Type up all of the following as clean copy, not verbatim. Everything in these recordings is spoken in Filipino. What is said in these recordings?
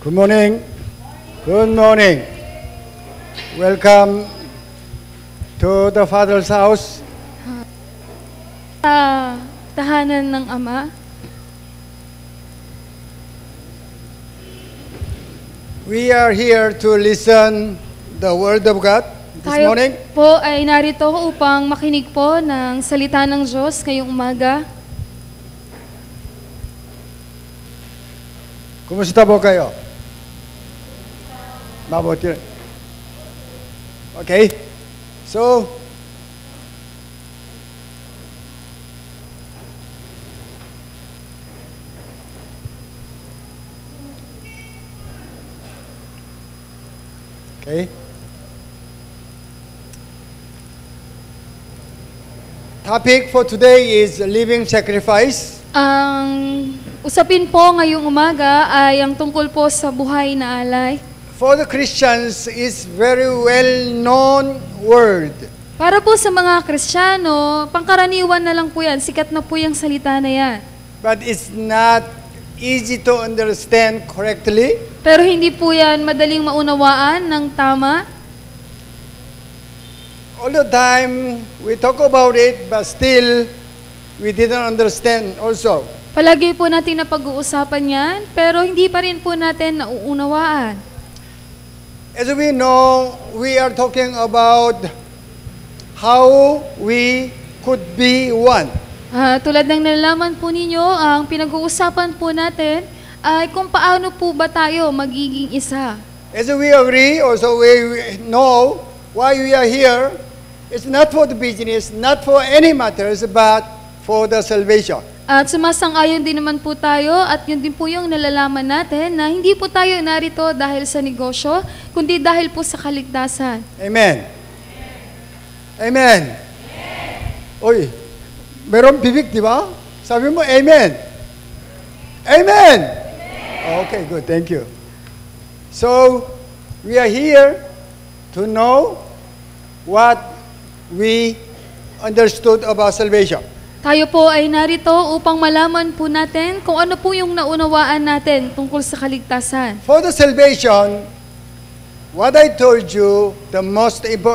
Good morning. Good morning. Welcome to the Father's house. Tahanan ng Ama. We are here to listen the Word of God this Tayo morning. po ay narito upang makinig po ng salita ng Diyos ngayong umaga. Kumusta po kayo? Mabuti. Okay. So, okay. Topic for today is living sacrifice. Ang usapin po ngayong umaga ay ang tungkol po sa buhay na alay. For the Christians, is very well-known word. Para po sa mga Kristiyano, pangkaraniwan na lang po yan. Sikat na po yung salita na yan. But it's not easy to understand correctly. Pero hindi po yan madaling maunawaan ng tama. All the time, we talk about it, but still, we didn't understand also. Palagi po natin na pag-uusapan yan, pero hindi pa rin po natin nauunawaan. As we know, we are talking about how we could be one. Tulad ng nalalaman po ninyo, ang pinag-uusapan po natin ay kung paano po ba tayo magiging isa. As we agree, also we know why we are here. It's not for the business, not for any matters, but for the salvation. At sumasang-ayon din naman po tayo at yun din po yung nalalaman natin na hindi po tayo narito dahil sa negosyo, kundi dahil po sa kaligtasan. Amen. Amen. Oy, meron bibig, di ba? Sabi mo, Amen. Amen. Okay, good. Thank you. So, we are here to know what we understood about salvation. Tayo po ay narito upang malaman po natin kung ano po yung naunawaan natin tungkol sa kaligtasan. For the salvation, what I told you,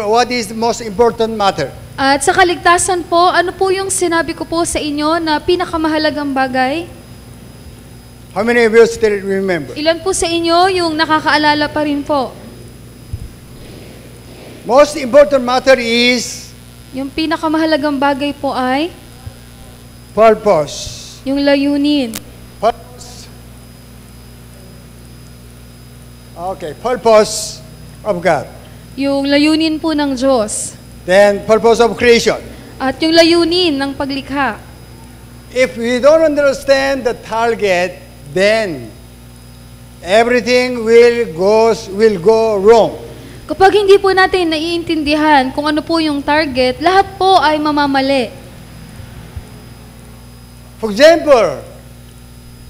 what is the most important matter? At sa kaligtasan po, ano po yung sinabi ko po sa inyo na pinakamahalagang bagay? How many of you still remember? Ilan po sa inyo yung nakakaalala pa rin po? Most important matter is Yung pinakamahalagang bagay po ay purpose. yung layunin. Purpose. Okay, purpose of God. Yung layunin po ng Diyos. Then purpose of creation. At yung layunin ng paglikha. If we don't understand the target, then everything will go wrong. Kapag hindi po natin naiintindihan kung ano po yung target, lahat po ay mamamali. For example,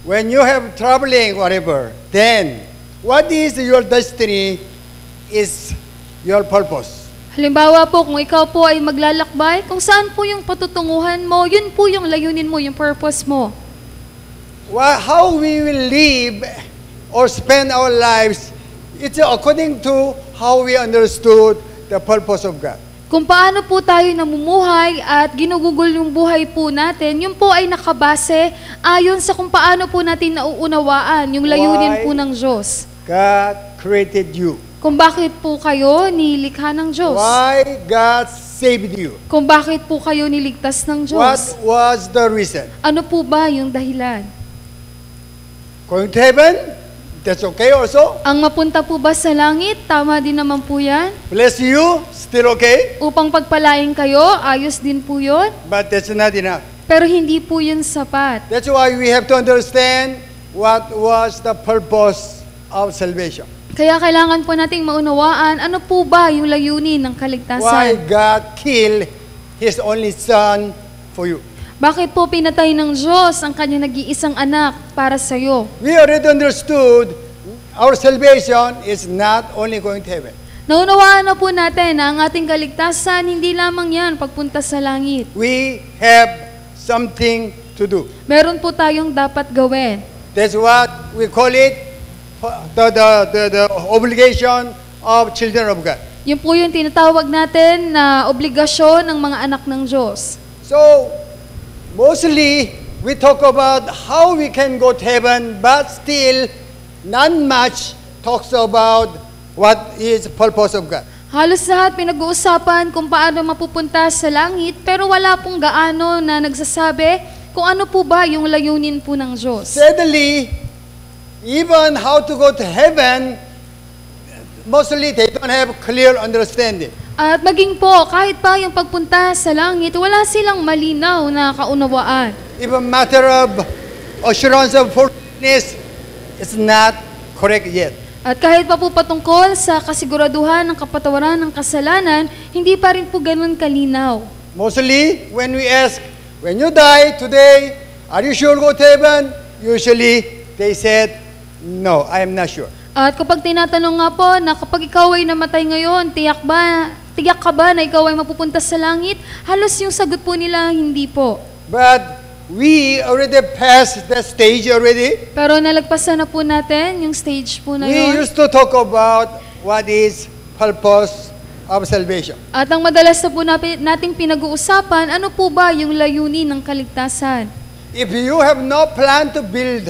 when you have traveling, whatever, then what is your destiny is your purpose. Halimbawa po, kung ikaw po ay maglalakbay, kung saan po yung patutunguhan mo, yun po yung layunin mo, yung purpose mo. How we will live or spend our lives, it's according to how we understood the purpose of God. Kung paano po tayo namumuhay at ginugugol yung buhay po natin, yun po ay nakabase ayon sa kung paano po natin nauunawaan yung layunin po ng Diyos. God created you. Kung bakit po kayo nilikha ng Diyos. Why God saved you. Kung bakit po kayo niligtas ng What Diyos. was the reason? Ano po ba yung dahilan? Going to heaven? That's okay also. Ang mapunta po ba sa langit? Tama din naman po yan. Bless you? Still okay? Upang pagpalain kayo, ayos din po yun. But that's not enough. Pero hindi po yun sapat. That's why we have to understand what was the purpose of salvation. Kaya kailangan po nating maunawaan ano po ba yung layunin ng Why kaligtasan. God killed His only Son for you. Bakit po pinatay ng Diyos ang kanyang nag-iisang anak para sa iyo? We already understood our salvation is not only going to heaven. Naunawaan na po natin na ang ating kaligtasan, hindi lamang yan pagpunta sa langit. We have something to do. Meron po tayong dapat gawin. That's what we call it the obligation of children of God. Yun po yung tinatawag natin na obligasyon ng mga anak ng Diyos. So, mostly, we talk about how we can go to heaven, but still, not much talks about what is purpose of God. Halos lahat pinag-uusapan kung paano mapupunta sa langit, pero wala pong gaano na nagsasabi kung ano po ba yung layunin po ng Diyos. Sadly, even how to go to heaven, mostly they don't have clear understanding. At maging po, kahit pa yung pagpunta sa langit, wala silang malinaw na kaunawaan. Even matter of assurance of forgiveness is not correct yet. At kahit pa po patungkol sa kasiguraduhan ng kapatawaran ng kasalanan, hindi pa rin po ganun kalinaw. Mostly, when we ask, when you die today, are you sure go to heaven? Usually, they said, no, I am not sure. At kapag tinatanong nga po na kapag ikaw ay namatay ngayon, tiyak ka ba na ikaw ay mapupunta sa langit? Halos yung sagot po nila, hindi po. But we already passed that stage already. Pero nalagpasan na po natin yung stage po na We yun. used to talk about what is purpose of salvation. At ang madalas na po nating pinag-uusapan, ano po ba yung layunin ng kaligtasan? If you have no plan to build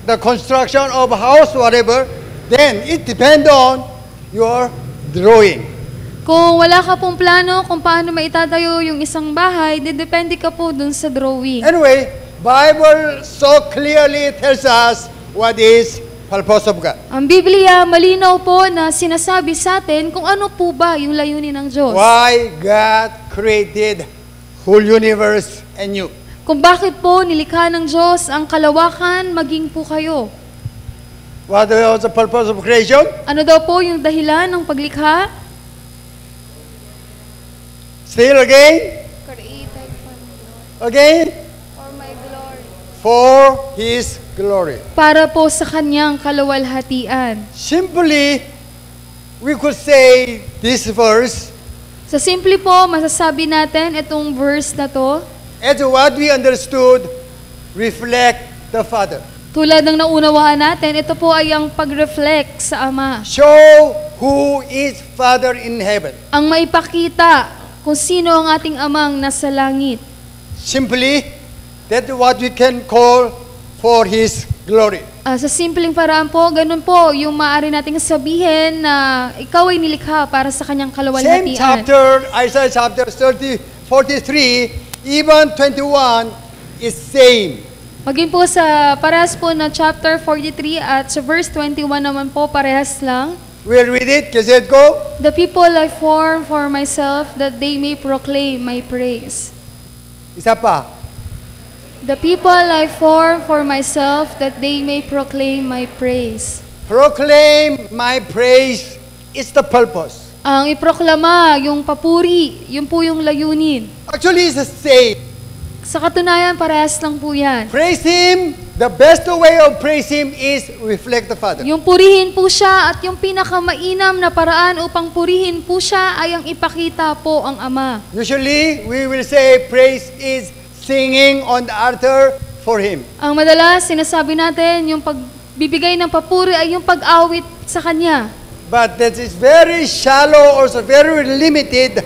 the construction of a house, whatever, then it depends on your drawing. Kung wala ka pong plano kung paano maitatayo yung isang bahay, depende ka po dun sa drawing. Anyway, Bible so clearly tells us what is purpose of God. Ang Biblia, malinaw po na sinasabi sa atin kung ano po ba yung layunin ng Diyos. Why God created whole universe and you. Kung bakit po nilikha ng Diyos ang kalawakan, maging po kayo. What was the purpose of creation? Ano daw po yung dahilan ng paglikha? Still again? Created Again? for my glory. For His glory. Para po sa kanyang kaluwalhatian. Simply, we could say this verse Sa simple po, masasabi natin itong verse na to, as what we understood reflect the Father. tulad ng naunawaan natin, ito po ay ang pag-reflect sa Ama. Show who is Father in heaven. Ang maipakita kung sino ang ating Amang nasa langit. Simply, that's what we can call for His glory. Sa simpleng paraan po, ganun po yung maaari nating sabihin na ikaw ay nilikha para sa kanyang Same kaluwalhatian. chapter, Isaiah chapter 43, even 21 is same. Maging po sa parehas po na chapter 43 at sa verse 21 naman po parehas lang. We'll read it. Kasi go. The people I form for myself that they may proclaim my praise. Isa pa. The people I form for myself that they may proclaim my praise. Proclaim my praise is the purpose. Ang iproklama, yung papuri, yun po yung layunin. Actually, it's the same. Sa katunayan, parehas lang po yan. Praise Him. The best way of praise Him is reflect the Father. Yung purihin po siya at yung pinakamainam na paraan upang purihin po siya ay ang ipakita po ang Ama. Usually, we will say praise is singing on the altar for Him. Ang madalas, sinasabi natin, yung pagbibigay ng papuri ay yung pag-awit sa Kanya. But that is very shallow or very limited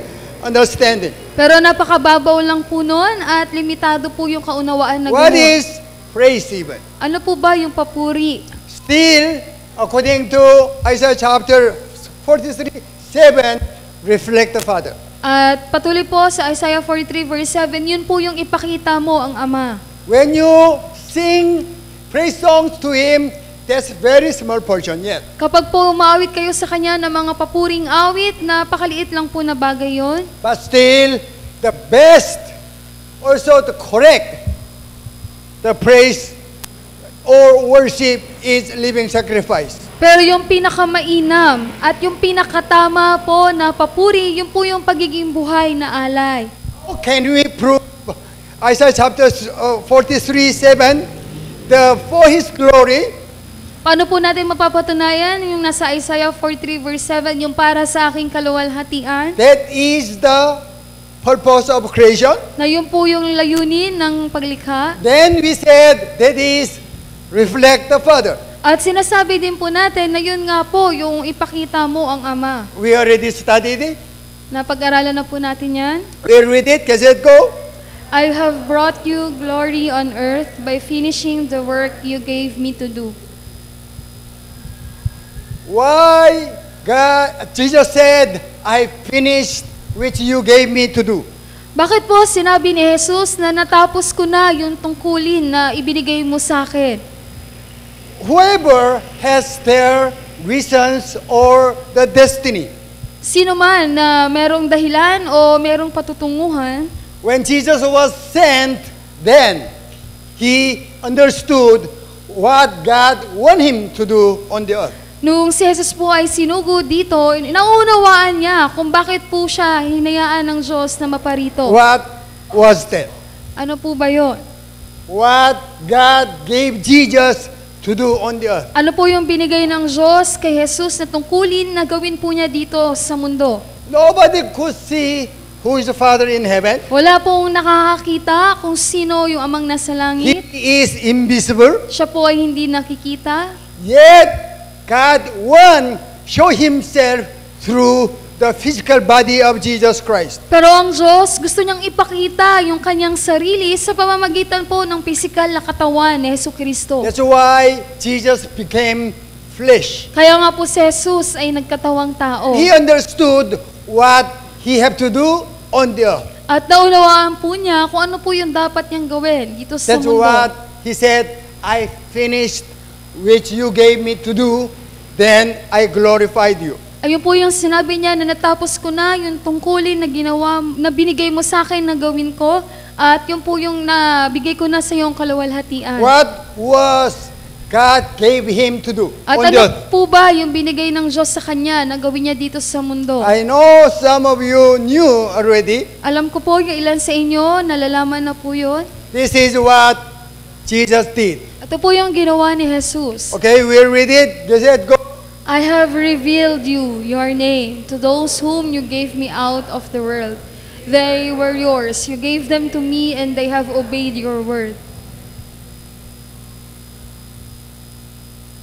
understanding. Pero napakababaw lang po nun at limitado po yung kaunawaan na What gano'n. is praise even? Ano po ba yung papuri? Still, according to Isaiah chapter 43:7, reflect the Father. At patuloy po sa Isaiah 43 verse 7, yun po yung ipakita mo ang Ama. When you sing praise songs to Him, that's very small portion yet. Kapag po umawit kayo sa Kanya ng mga papuring awit, napakaliit lang po na bagay yon. But still, the best, also the correct, the praise or worship is living sacrifice. Pero yung pinakamainam at yung pinakatama po na papuri, yun po yung pagiging buhay na alay. How can we prove Isaiah chapter 43:7, for His glory? Paano po natin mapapatunayan yung nasa Isaiah 43 verse 7, yung para sa aking kaluwalhatian? That is the purpose of creation. Na yun po yung layunin ng paglikha. Then we said that is reflect the Father. At sinasabi din po natin na yun nga po, yung ipakita mo ang Ama. We already studied it. Napag-aralan na po natin yan. We read it. Can it go? I have brought you glory on earth by finishing the work you gave me to do. Why Jesus said, I finished which you gave me to do. Bakit po sinabi ni Jesus na natapos ko na yung tungkulin na ibinigay mo sa akin? Whoever has their reasons or the destiny. Sino man na merong dahilan o merong patutunguhan, When Jesus was sent, then he understood what God wanted him to do on the earth. nung si Jesus po ay sinugo dito, naunawaan niya kung bakit po siya hinayaan ng Diyos na maparito. What was that? Ano po ba yon? What God gave Jesus to do on the earth. Ano po yung binigay ng Diyos kay Jesus na tungkulin na gawin po niya dito sa mundo? Nobody could see who is the Father in heaven. Wala pong nakakakita kung sino yung amang nasa He langit. is invisible. Siya po ay hindi nakikita. Yet God won show himself through the physical body of Jesus Christ. Pero ang Diyos, gusto niyang ipakita yung kanyang sarili sa pamamagitan po ng pisikal na katawan ni Jesucristo. That's why Jesus became flesh. Kaya nga po si Jesus ay nagkatawang tao. He understood what he had to do on the earth. At naunawaan po niya kung ano po yung dapat niyang gawin dito sa That's mundo. what he said, I finished which you gave me to do, then I glorified you. Ayun po yung sinabi niya na natapos ko na yung tungkulin na ginawa, na binigay mo sa akin na gawin ko, at yun po yung nabigay ko na sa iyong kaluwalhatian. What was God gave him to do At on the earth? ano po ba yung binigay ng Diyos sa kanya na gawin niya dito sa mundo? I know some of you knew already. Alam ko po yung ilan sa inyo, nalalaman na po yun. This is what Jesus did. Ito po yung ginawa ni Jesus. Okay, we'll read it. They said, go. I have revealed you, your name, to those whom you gave me out of the world. They were yours. You gave them to me, and they have obeyed your word.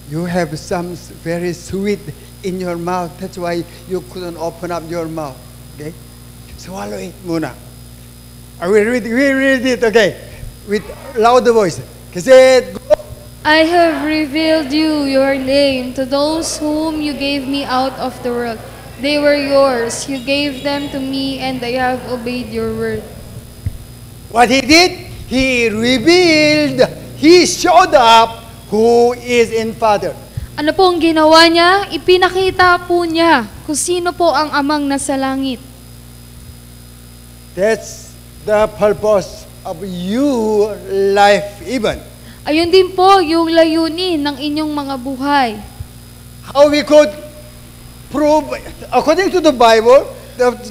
You have some very sweet in your mouth. That's why you couldn't open up your mouth. Okay? Swallow it muna. I will read it, okay? With loud voice. Kasi, go. I have revealed you, your name, to those whom you gave me out of the world. They were yours. You gave them to me, and they have obeyed your word. What he did, he revealed, he showed up who is in Father. Ano po ang ginawa niya? Ipinakita po niya kung sino po ang amang nasa langit. That's the purpose of your life even. Ayun din po yung layunin ng inyong mga buhay. How we could prove, according to the Bible,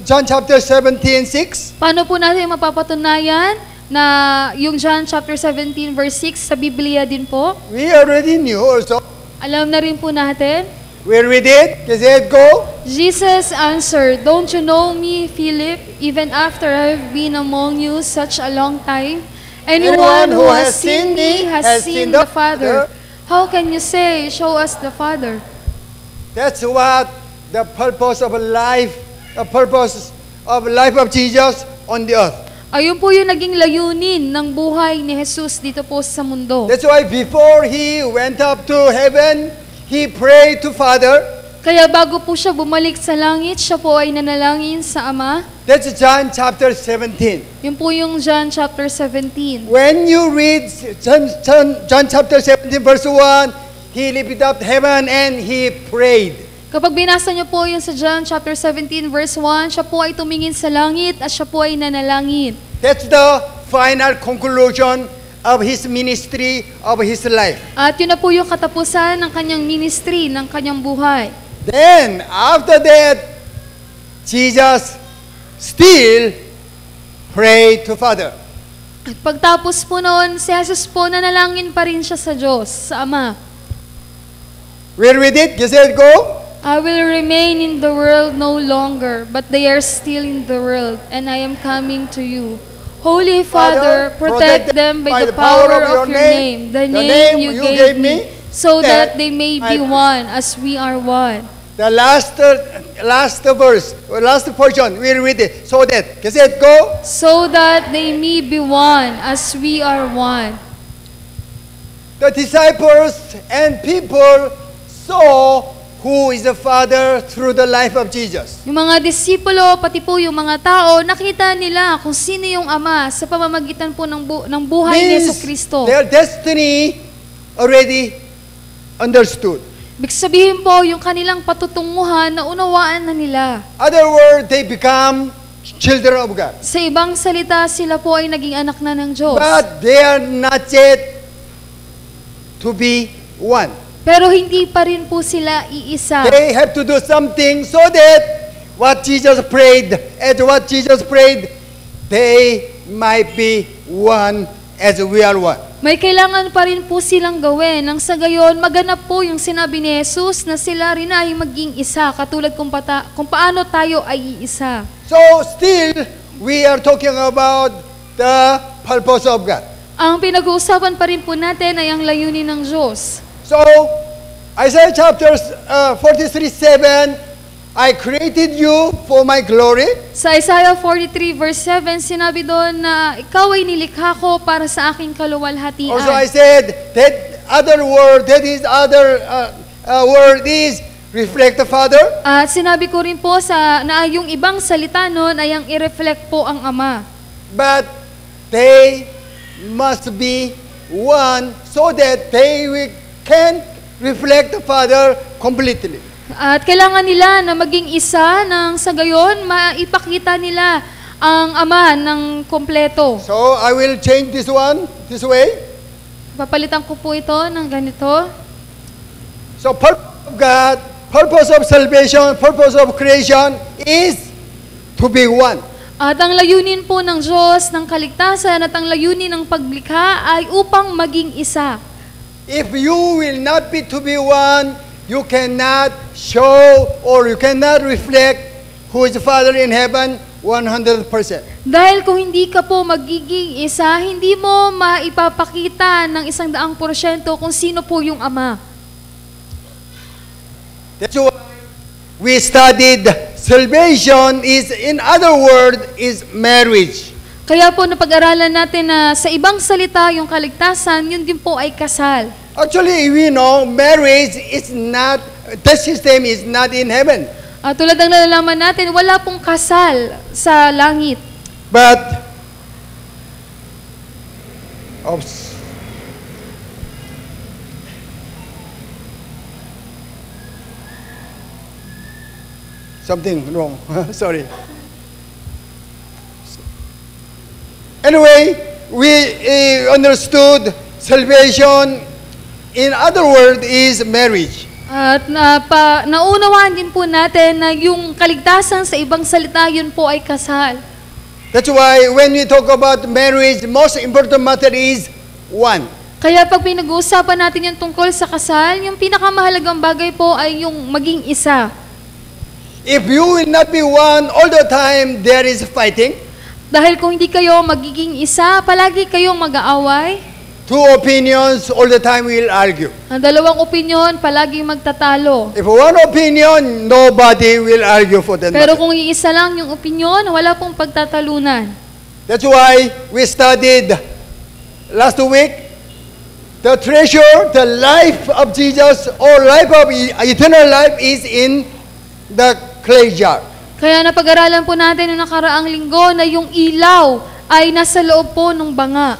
John chapter 17:6, Paano po natin mapapatunayan na yung John chapter 17 verse 6 sa Biblia din po? we already knew also. Alam na rin po natin. We read it. Can it go? Jesus answered, "Don't you know me, Philip, even after I have been among you such a long time? Anyone who has seen me has seen the Father. How can you say, show us the Father?" That's what the purpose of life, the purpose of life of Jesus on the earth. Ayun po yung naging layunin ng buhay ni Jesus dito po sa mundo. That's why before he went up to heaven, he prayed to Father. Kaya bago po siya bumalik sa langit, siya po ay nanalangin sa Ama. That's John chapter 17. Yun po yung John chapter 17. When you read John chapter 17 verse 1, he lifted up heaven and he prayed. Kapag binasa niyo po yung sa John chapter 17 verse 1, siya po ay tumingin sa langit at siya po ay nanalangin. That's the final conclusion of his ministry, of his life. At yun na po yung katapusan ng kanyang ministry, ng kanyang buhay. Then, after that, Jesus still prayed to Father. At pagtapos po noon, si Jesus po nanalangin pa rin siya sa Diyos, sa Ama. We'll read it. You said go. I will remain in the world no longer, but they are still in the world, and I am coming to you. Holy Father, protect them by the power of your name, the name you gave me, so that they may be one as we are one. The last verse, or last portion, we read it. So that, kasi it go. So that they may be one as we are one. The disciples and people saw who is the Father through the life of Jesus. Yung mga disipulo, pati po yung mga tao, nakita nila kung sino yung Ama sa pamamagitan po ng buhay ni Jesucristo. Their destiny already understood. Ibig sabihin po, yung kanilang patutunguhan, naunawaan na nila. Other words, they become children of God. Sa ibang salita, sila po ay naging anak na ng Diyos. But they are not yet to be one. Pero hindi pa rin po sila iisa. They have to do something so that what Jesus prayed, they might be one as we are one. May kailangan pa rin po silang gawin. Nang sa gayon, maganap po yung sinabi ni Jesus na sila rin ay maging isa, katulad kung paano tayo ay iisa. So still, we are talking about the purpose of God. Ang pinag-uusapan pa rin po natin ay ang layunin ng Diyos. So, Isaiah chapter 43:7, I created you for my glory. Sa Isaiah 43 verse 7, sinabi doon na ikaw ay nilikha ko para sa aking kaluwalhatian. Also I said that other word is reflect the Father. At sinabi ko rin po na yung ibang salita noon ay ang i-reflect po ang Ama. But they must be one so that they can reflect the Father completely. At kailangan nila na maging isa nang sa gayon maipakita nila ang Ama ng kompleto. So I will change this one this way. Papalitan ko po ito ng ganito. So purpose of God, purpose of salvation, purpose of creation is to be one. At ang layunin po ng Diyos ng kaligtasan at ang layunin ng paglikha ay upang maging isa. If you will not be to be one, you cannot show or you cannot reflect who is the Father in heaven 100%. Dahil kung hindi ka po magiging isa, hindi mo maipapakita ng 100% kung sino po yung Ama. That's why we studied salvation is, in other words, is marriage. Kaya po napag-aralan natin na sa ibang salita, yung kaligtasan, yun din po ay kasal. Actually, we know marriage is not, the system is not in heaven. Tulad ng nalalaman natin, wala pong kasal sa langit. But, something wrong. Sorry. Anyway, we understood salvation, in other words, is marriage. At naunawaan din po natin na yung kaligtasan sa ibang salita, yun po ay kasal. That's why when we talk about marriage, most important matter is one. Kaya pag pinag-uusapan natin yung tungkol sa kasal, yung pinakamahalagang bagay po ay yung maging isa. If you will not be one all the time, there is fighting. Dahil kung hindi kayo magiging isa, palagi kayong mag-aaway. Two opinions all the time will argue. Ang dalawang opinyon, palaging magtatalo. If one opinion, nobody will argue for that Pero matter. kung iisa lang yung opinyon, wala pong pagtatalunan. That's why we studied last week the treasure, the life of Jesus, or life of eternal life is in the clay jar. Kaya napag-aralan po natin noong nakaraang linggo na yung ilaw ay nasa loob po ng banga.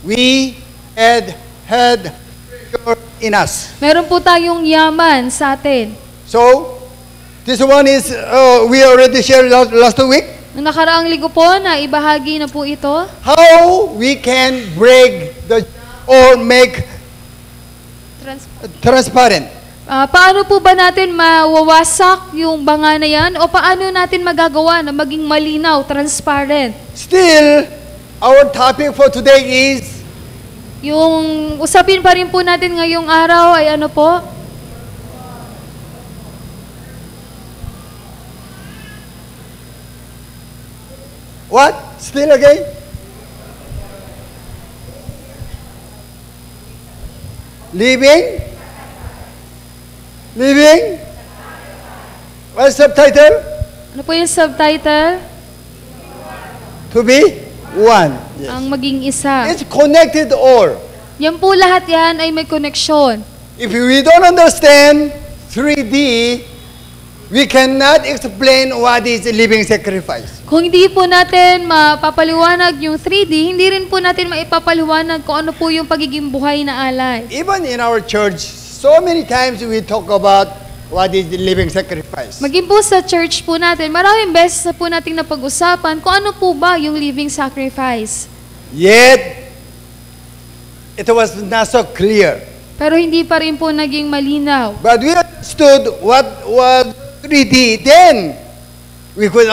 We had treasure in us. Meron po tayong yaman sa atin. So, this one is, we already shared last week. Noong nakaraang linggo po, na ibahagi na po ito. How we can break the or make transparent. Paano po ba natin mawawasak yung banga na yan? O paano natin magagawa na maging malinaw, transparent? Still, our topic for today is Yung usapin pa rin po natin ngayong araw ay ano po? what? Still again? Living? Living? What's subtitle? Ano po yung subtitle? To be one. Yes. Ang maging isa. It's connected all. Yan po lahat yan ay may koneksyon. If we don't understand 3D, we cannot explain what is living sacrifice. Kung hindi po natin mapapaliwanag yung 3D, hindi rin po natin maipapaliwanag kung ano po yung pagiging buhay na alay. Even in our church, so many times we talk about what is the living sacrifice. Maging po sa church po natin, maraming beses na po nating napag-usapan kung ano po ba yung living sacrifice. Yet, it was not so clear. Pero hindi pa rin po naging malinaw. But we understood what was 3D, then we could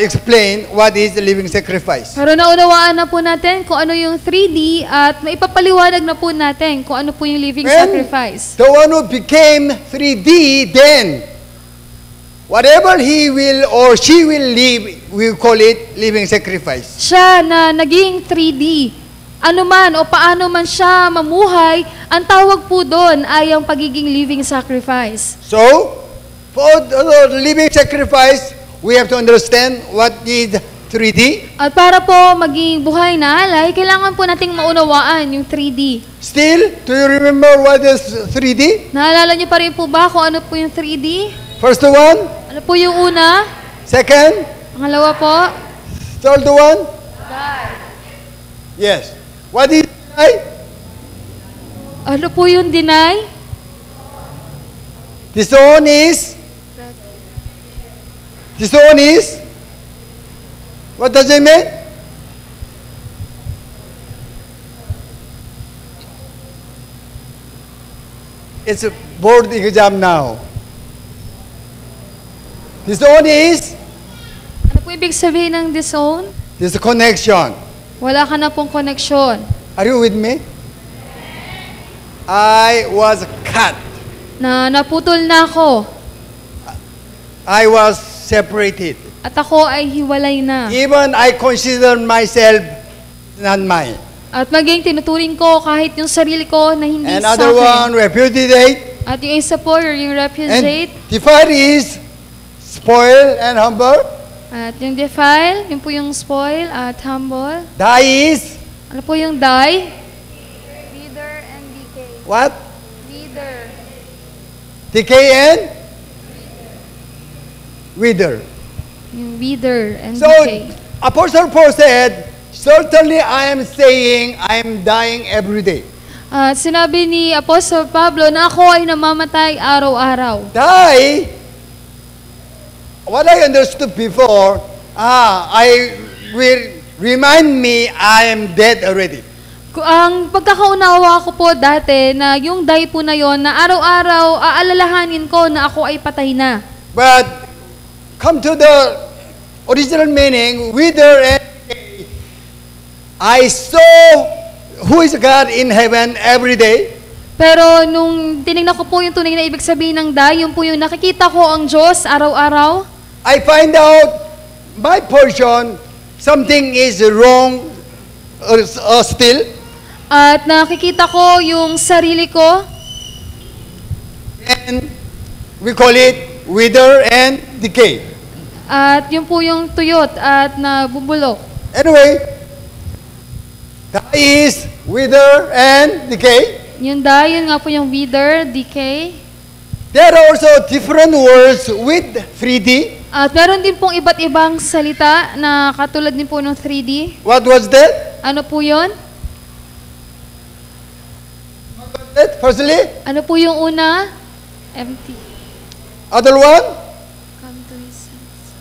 explain what is the living sacrifice. Pero naunawaan na po natin kung ano yung 3D at maipapaliwanag na po natin kung ano po yung living sacrifice. The one who became 3D, then whatever he will or she will live, we call it living sacrifice. Siya na naging 3D, ano man o paano man siya mamuhay, ang tawag po doon ay ang pagiging living sacrifice. So, for the living sacrifice, we have to understand what is 3D. At para po maging buhay na alay, kailangan po nating maunawaan yung 3D. Still, do you remember what is 3D? Naalala niyo pa rin po ba kung ano po yung 3D? First one, Ano po yung una? second, Pangalawa po? third one. Yes. What is I? Ano po yung deny? This one is, what does it mean? It's a board exam now. This one is, Ano po ibig sabihin ng disown? this connection. Wala ka na pong koneksyon. Are you with me? I was cut. Na naputol na ako. I was separated. At ako ay hiwalay na. Even I consider myself not mine. At maging tinuturing ko kahit yung sarili ko na hindi sa Another one, akin. repudiate. At yung isa po, yung And repudiate. defile is spoil and humble. At yung defile, yun po yung spoil at humble. Die is Ano po yung die? Wither and decay. what? Wither. Decay and wither. Yung wither and So, decay. Apostle Paul said, certainly I am saying I am dying every day. At sinabi ni Apostle Pablo na ako ay namamatay araw-araw. Die, what I understood before, I will remind me I am dead already. Ang pagkakaunawa ko po dati na yung die po na yon na araw-araw aalalahanin ko na ako ay patay na. But come to the original meaning, wither and decay. I saw who is God in heaven every day. Pero nung tinignan ko po yung tunay na ibig sabihin ng die, yun po yung nakikita ko ang Diyos araw-araw. I find out my portion, something is wrong still. At nakikita ko yung sarili ko. And we call it wither and decay. At yun po yung tuyot at nabubulok. Anyway, that is wither and decay. Yung die, yun nga po yung wither, decay. There are also different words with 3D. At meron din pong iba't ibang salita na katulad din po ng 3D. What was that? Ano po yun? Firstly, Ano po yung una? Empty. other one. Come to his sense.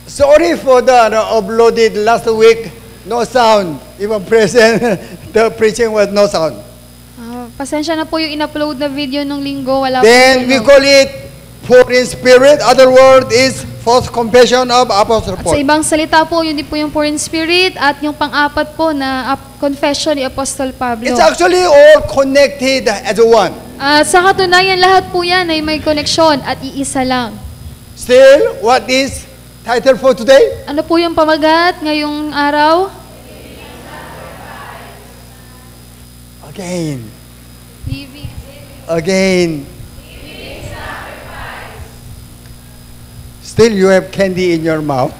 Sorry for the uploaded last week. No sound. Even present, the preaching was no sound. Pasensya na po yung in-upload na video nung linggo. Wala Then po we tunog. call it poor in spirit. Other word is false confession of Apostle At sa Paul. ibang salita po, yun din po yung poor in spirit at yung pang-apat po na confession ni Apostol Pablo. It's actually all connected as one. Sa katunayan, lahat po yan ay may koneksyon at iisa lang. Still, what is title for today? Ano po yung pamagat ngayong araw? Again. Living. Again. Still you have candy in your mouth.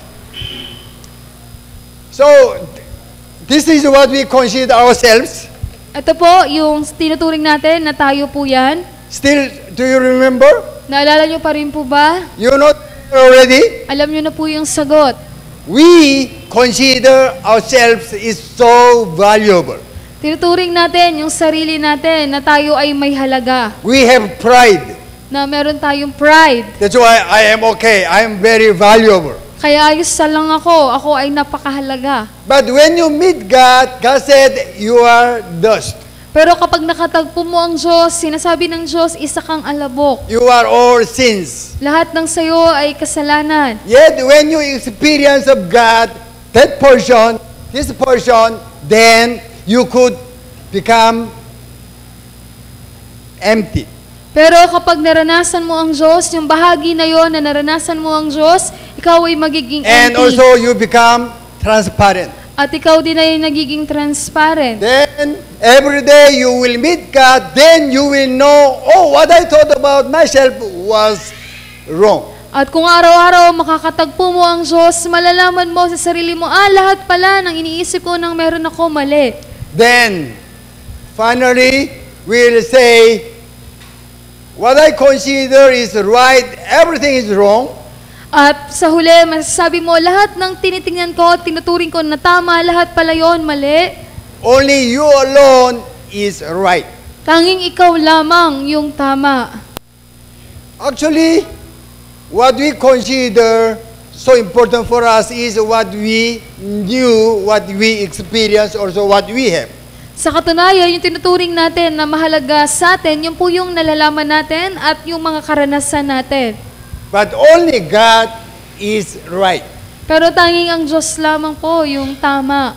So, this is what we consider ourselves. Ito po, yung tinuturing natin na tayo po yan. Still, do you remember? Naalala nyo pa rin po ba? You know already? Alam nyo na po yung sagot. We consider ourselves is so valuable. Tinuturing natin yung sarili natin na tayo ay may halaga. We have pride. Na meron tayong pride. That's why I am okay. I am very valuable. Kaya ayos sa lang ako. Ako ay napakahalaga. But when you meet God, God said, you are dust. Pero kapag nakatagpo mo ang Diyos, sinasabi ng Diyos, isa kang alabok. You are all sins. Lahat ng sayo ay kasalanan. Yet when you experience of God, that portion, this portion, then you could become empty. Pero kapag naranasan mo ang Diyos, yung bahagi na yon na naranasan mo ang Diyos, ikaw ay magiging And empty. also you become transparent. At ikaw din ay nagiging transparent. Then every day you will meet God, then you will know, oh, what I thought about myself was wrong. At kung araw-araw makakatagpo mo ang Diyos, malalaman mo sa sarili mo, lahat pala ng iniisip ko nang meron ako mali. Then finally we'll say, what I consider is right, everything is wrong. At sa huli, masasabi mo, lahat ng tinitingnan ko, tinuturing ko na tama, lahat pala yon mali. Only you alone is right. Tanging ikaw lamang yung tama. Actually, what we consider so important for us is what we knew, what we experienced, also what we have. Sa katunayan, yung tinuturing natin na mahalaga sa atin, yung po yung nalalaman natin at yung mga karanasan natin. But only God is right. Pero tanging ang Diyos lamang po yung tama.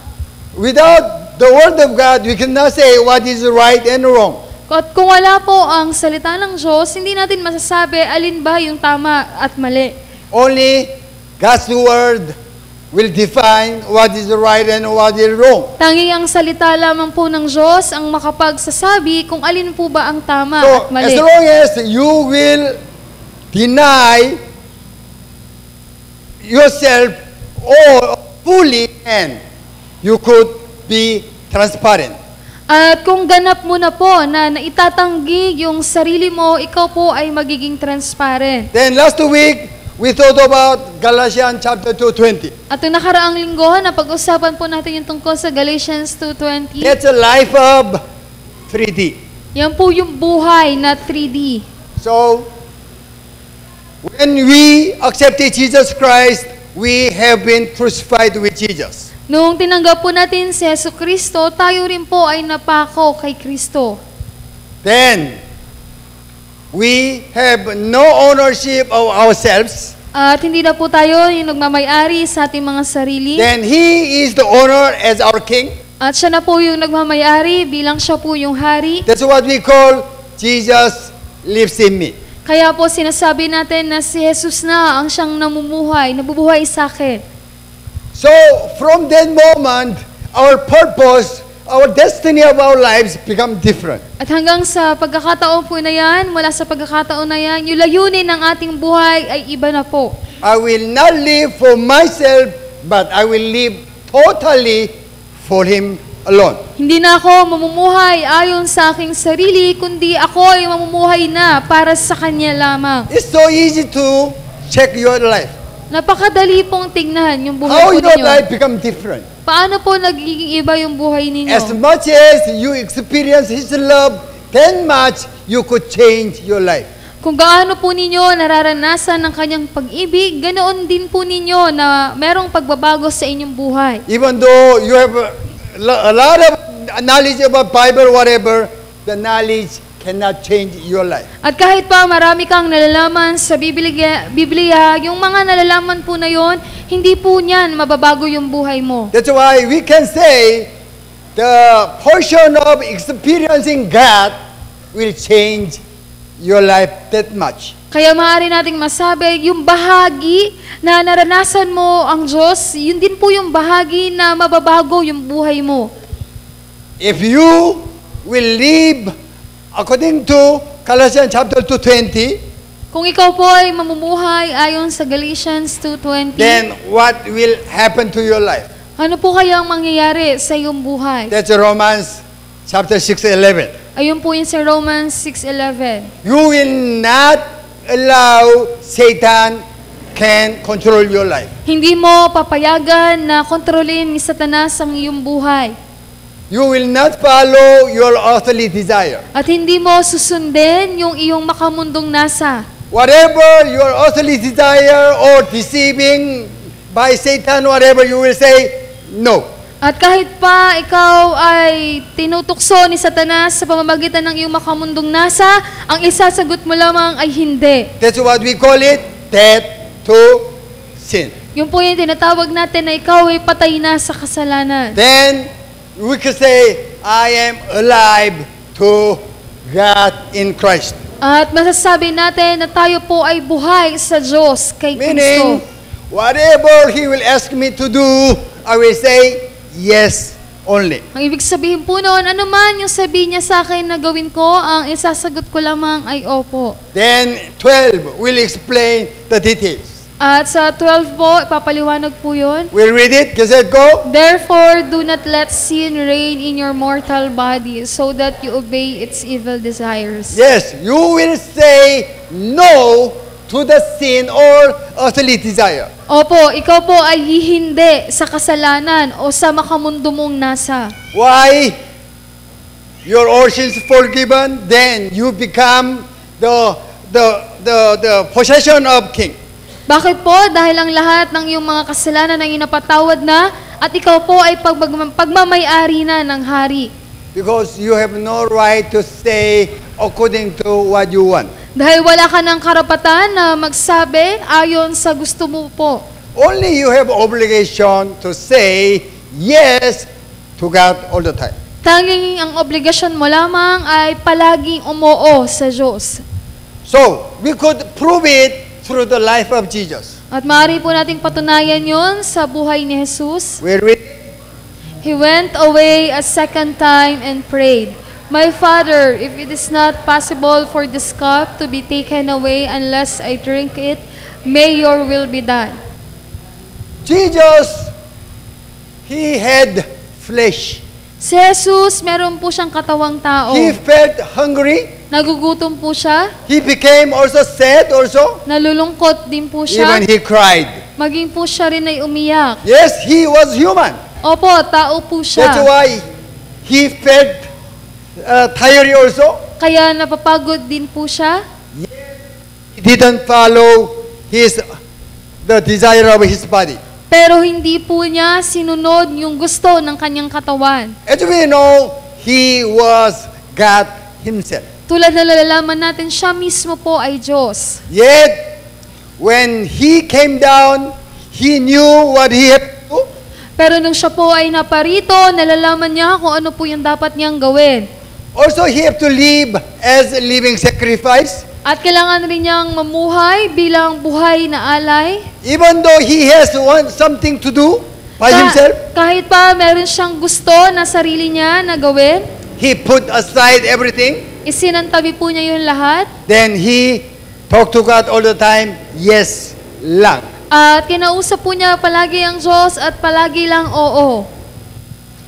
Without the Word of God, we cannot say what is right and wrong. At kung wala po ang salita ng Diyos, hindi natin masasabi alin ba yung tama at mali. Only God's Word will define what is right and what is wrong. Tanging ang salita lamang po ng Diyos ang makapagsasabi kung alin po ba ang tama So, at mali. as long as you will deny yourself all fully, and you could be transparent. At kung ganap mo na po na naitatanggi yung sarili mo, ikaw po ay magiging transparent. Then last week, we thought about Galatians chapter 2:20. At yung nakaraang linggo, napag-usapan po natin yung tungkol sa Galatians 2:20. That's a life of 3D. Yan po yung buhay na 3D. So, when we accepted Jesus Christ, we have been crucified with Jesus. Noong tinanggap po natin si Jesucristo, tayo rin po ay napako kay Kristo. Then, we have no ownership of ourselves. At hindi na po tayo yung nagmamayari sa ating mga sarili. Then He is the owner as our King. At siya na po yung nagmamayari bilang siya po yung hari. That's what we call Jesus lives in me. Kaya po sinasabi natin na si Jesus na ang siyang namumuhay, nabubuhay sa akin. So, from that moment, our purpose, our destiny of our lives become different. At hanggang sa pagkakataon po na yan, mula sa pagkakataon na yan, yung layunin ng ating buhay ay iba na po. I will not live for myself, but I will live totally for Him alone. Hindi na ako mamumuhay ayon sa aking sarili, kundi ako ay mamumuhay na para sa Kanya lamang. It's so easy to check your life. Napakadali pong tingnan yung buhay How po your ninyo. life become different. Paano po nagiging iba yung buhay As ninyo? much as you experience His love, then much you could change your life. Kung gaano po ninyo nararanasan ng Kanyang pag-ibig, ganoon din po ninyo na merong pagbabago sa inyong buhay. Even though you have a lot of knowledge about Bible, whatever, the knowledge cannot change your life. At kahit pa marami kang nalalaman sa Biblia, yung mga nalalaman po na yon, hindi po niyan mababago yung buhay mo. That's why we can say the portion of experiencing God will change your life that much. Kaya maaari nating masabi, yung bahagi na naranasan mo ang Diyos, yun din po yung bahagi na mababago yung buhay mo. If you will live according to Colossians chapter 2:20, Kung ikaw po ay mamumuhay ayon sa Galatians 2:20, then what will happen to your life? ano po kaya ang mangyayari sa iyong buhay? That's Romans chapter 6:11. Ayun po yun sa Romans 6:11. You will not allow Satan can control your life. Hindi mo papayagan na kontrolin ni Satanas ang iyong buhay. You will not follow your earthly desire. At hindi mo susundin yung iyong makamundong nasa. Whatever your earthly desire or deceiving by Satan, whatever you will say, no. At kahit pa ikaw ay tinutukso ni Satanas sa pamamagitan ng iyong makamundong nasa, ang isasagot mo lamang ay hindi. That's what we call it, death to sin. Yun po yung tinatawag natin na ikaw ay patay na sa kasalanan. Then we can say, I am alive to God in Christ. At masasabi natin na tayo po ay buhay sa Diyos kay Meaning, Kristo. whatever He will ask me to do, I will say, yes only. Ang ibig sabihin po noon, ano man yung sabihin niya sa akin na gawin ko, ang isasagot ko lamang ay opo. Then 12 will explain the details. At sa 12 po, ipapaliwanag po yun. We'll read it. Kasi go. Therefore, do not let sin reign in your mortal body, so that you obey its evil desires. Yes, you will say no to the sin or earthly desire. Opo, ikaw po ay hihindi sa kasalanan o sa makamundo mong nasa. Why? Your all sins forgiven, then you become the possession of king. Bakit po? Dahil ang lahat ng iyong mga kasalanan ay napatawad na at ikaw po ay pagmamayari na ng hari. Because you have no right to say according to what you want. Dahil wala ka ng karapatan na magsabi ayon sa gusto mo po. Only you have obligation to say yes to God all the time. Tanging ang obligasyon mo lamang ay palaging umoo sa Diyos. So, we could prove it through the life of Jesus. At maaari po nating patunayan yon sa buhay ni Jesus. We read, He went away a second time and prayed, My Father, if it is not possible for this cup to be taken away unless I drink it, may your will be done. Jesus, He had flesh. Si Jesus, meron po siyang katawang tao. He felt hungry. Nagugutom po siya. He became also sad also. Nalulungkot din po siya. Even he cried. Maging po siya rin ay umiyak. Yes, he was human. Opo, tao po siya. That's why he felt tired also. Kaya napapagod din po siya. He didn't follow the desire of his body. Pero hindi po niya sinunod yung gusto ng kanyang katawan. As we know, he was God himself. Tulad na nalalaman natin, siya mismo po ay Diyos. Yet, when he came down, he knew what he had to do. Pero nung siya po ay naparito, nalalaman niya kung ano po yung dapat niyang gawin. Also, he had to live as a living sacrifice. At kailangan rin niyang mamuhay bilang buhay na alay. Even though he has something to do by himself, Kahit pa meron siyang gusto na sarili niya na gawin, he put aside everything. isinantabi po niya yung lahat. Then he talked to God all the time, yes lang. At kinausap po niya palagi ang Diyos at palagi lang oo.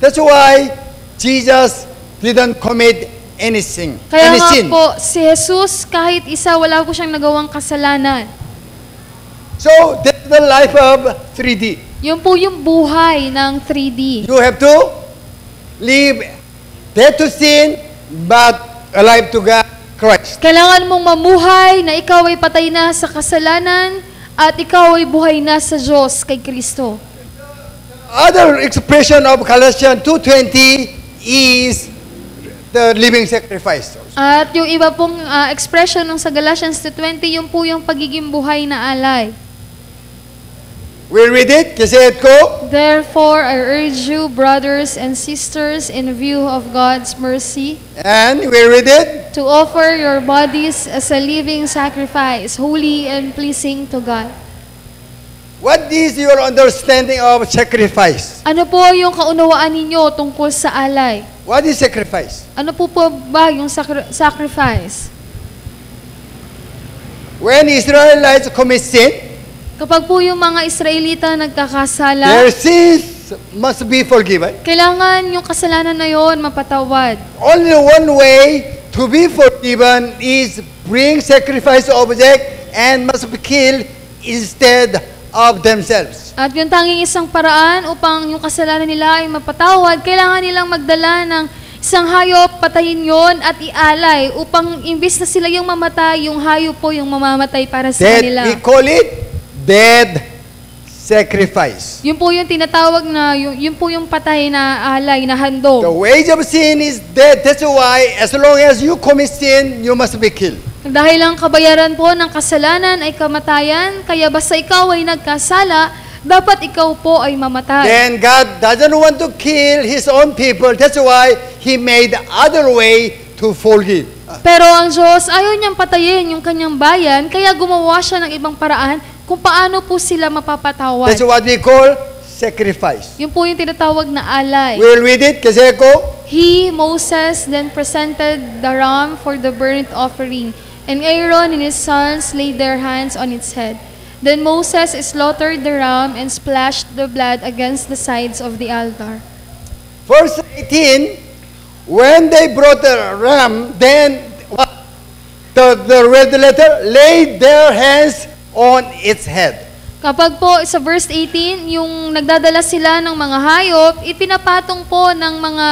That's why Jesus didn't commit anything. Kaya Any nga sin. po, si Jesus, kahit isa, wala po siyang nagawang kasalanan. So, that's the life of 3D. Yun po yung buhay ng 3D. You have to live dead to sin, but alive to God, Christ. Kailangan mong mamuhay na ikaw ay patay na sa kasalanan at ikaw ay buhay na sa Diyos kay Kristo. Other expression of Colossians 2:20 is the living sacrifice. At yung iba pong expression ng sa Galatians 2:20, yun po yung pagiging buhay na alay. We'll read it. Kasi ko. Therefore, I urge you, brothers and sisters, in view of God's mercy, And we'll read it. to offer your bodies as a living sacrifice, holy and pleasing to God. What is your understanding of sacrifice? Ano po yung kaunawaan ninyo tungkol sa alay? What is sacrifice? Ano po ba yung sacrifice? When Israelites commit sin, Kapag po yung mga Israelita nagkakasala, their sins must be forgiven. kailangan yung kasalanan na yon mapatawad. Only one way to be forgiven is bring sacrifice object and must be killed instead of themselves. At yung tanging isang paraan upang yung kasalanan nila ay mapatawad, kailangan nilang magdala ng isang hayop, patayin yon at ialay upang imbis na sila yung mamatay, yung hayop po yung mamamatay para sa That kanila. we call it dead sacrifice. Yun po yung tinatawag na, yun po yung patay na alay, na The handog. wage of sin is death. That's why as long as you commit sin, you must be killed. Dahil ang kabayaran po ng kasalanan ay kamatayan, kaya basta ikaw ay nagkasala, dapat ikaw po ay mamatay. Then God doesn't want to kill His own people. That's why He made other way to forgive. Pero ang Diyos, ayaw niyang patayin yung kanyang bayan, kaya gumawa siya ng ibang paraan kung paano po sila mapapatawad. That's what we call sacrifice. Yun po yung tinatawag na alay. We'll read it kasi ko. He, Moses, then presented the ram for the burnt offering, and Aaron and his sons laid their hands on its head. Then Moses slaughtered the ram and splashed the blood against the sides of the altar. Verse 18, when they brought the ram, then what? The red letter laid their hands on its head. Kapag po sa verse 18, yung nagdadala sila ng mga hayop, ipinapatong po ng mga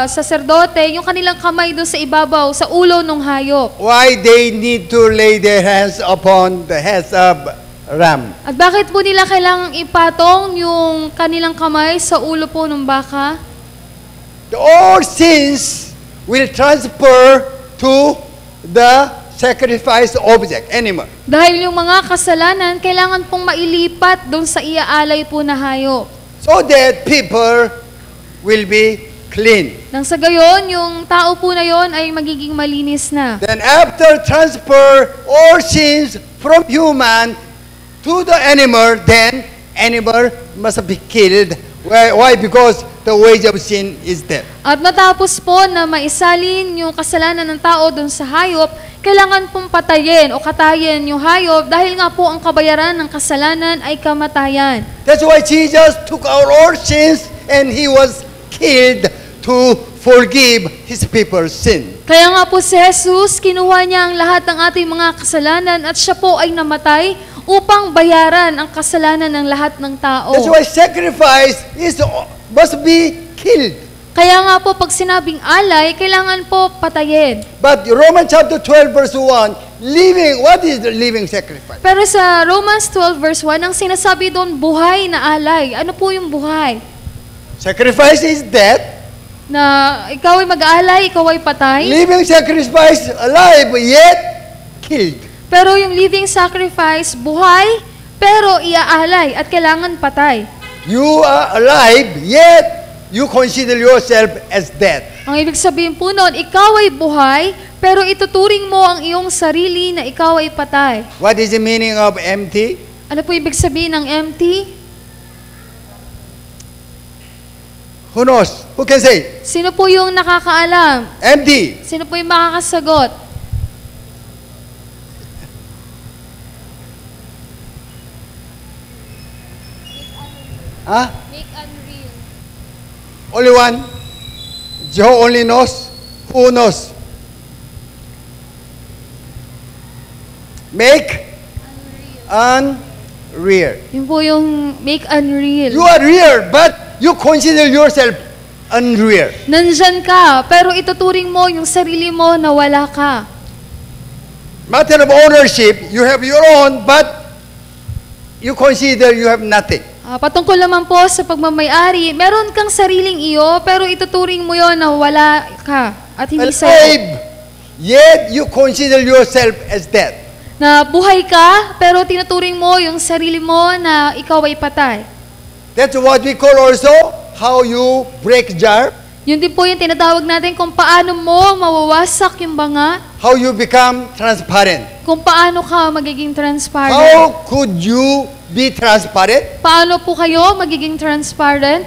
saserdote yung kanilang kamay doon sa ibabaw, sa ulo ng hayop. Why they need to lay their hands upon the heads of ram? At bakit po nila kailangang ipatong yung kanilang kamay sa ulo po ng baka? All sins will transfer to the sacrifice object, animal. Dahil yung mga kasalanan, kailangan pong mailipat doon sa iaalay po na hayop. So that people will be clean. Nang sa gayon, yung tao po na yon ay magiging malinis na. Then after transfer all sins from human to the animal, then animal must be killed. Why? Because the wage of sin is death. At matapos po na maisalin yung kasalanan ng tao doon sa hayop, kailangan pong patayin o katayin yung hayop dahil nga po ang kabayaran ng kasalanan ay kamatayan. That's why Jesus took our all sins and He was killed to forgive His people's sin. Kaya nga po si Jesus, kinuha niya ang lahat ng ating mga kasalanan at siya po ay namatay upang bayaran ang kasalanan ng lahat ng tao. That's why sacrifice must be killed. Kaya nga po pag sinabing alay, kailangan po patayin. But Romans chapter 12 verse 1, living, what is the living sacrifice? Pero sa Romans 12 verse 1, ang sinasabi doon, buhay na alay. Ano po yung buhay? Sacrifice is death. Na ikaw ay mag-alay, ikaw ay patay. Living sacrifice, alive, yet killed. Pero yung living sacrifice, buhay, pero iaalay at kailangan patay. You are alive, yet you consider yourself as dead. Ang ibig sabihin po noon, ikaw ay buhay, pero ituturing mo ang iyong sarili na ikaw ay patay. What is the meaning of empty? Ano po ibig sabihin ng empty? Who knows? Who can say? Sino po yung nakakaalam? Empty. Sino po yung makakasagot? Huh? Make unreal. Only one? Joe only knows? Who knows? Make unreal. Yun po yung make unreal. You are real, but you consider yourself unreal. Nandyan ka, pero ituturing mo yung sarili mo na wala ka. Matter of ownership, you have your own, but you consider you have nothing. Patungkol naman po sa pagmamayari, meron kang sariling iyo, pero ituturing mo yon na wala ka at hindi sa'yo. Alive, yet you consider yourself as dead. Na buhay ka, pero tinuturing mo yung sarili mo na ikaw ay patay. That's what we call also how you break jar. Yun din po yung tinatawag natin kung paano mo mawawasak yung banga, How you become transparent. kung paano ka magiging transparent. How could you be transparent? Paano po kayo magiging transparent?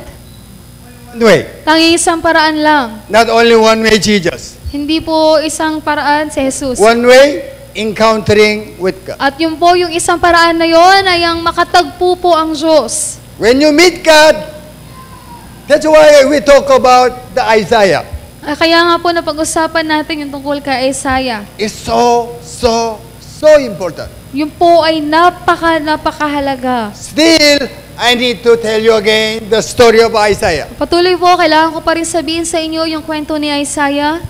One way. Tanging isang paraan lang. Not only one way, Jesus. Hindi po isang paraan si Jesus. One way, encountering with God. At yun po yung isang paraan na yon ay ang makatagpo po ang Diyos. When you meet God, that's why we talk about the Isaiah. Kaya nga po napag-usapan natin yung tungkol kay Isaiah. It's so important. Yun po ay napakahalaga. Still, I need to tell you again the story of Isaiah. Patuloy po, kailangan ko pa rin sabihin sa inyo yung kwento ni Isaiah.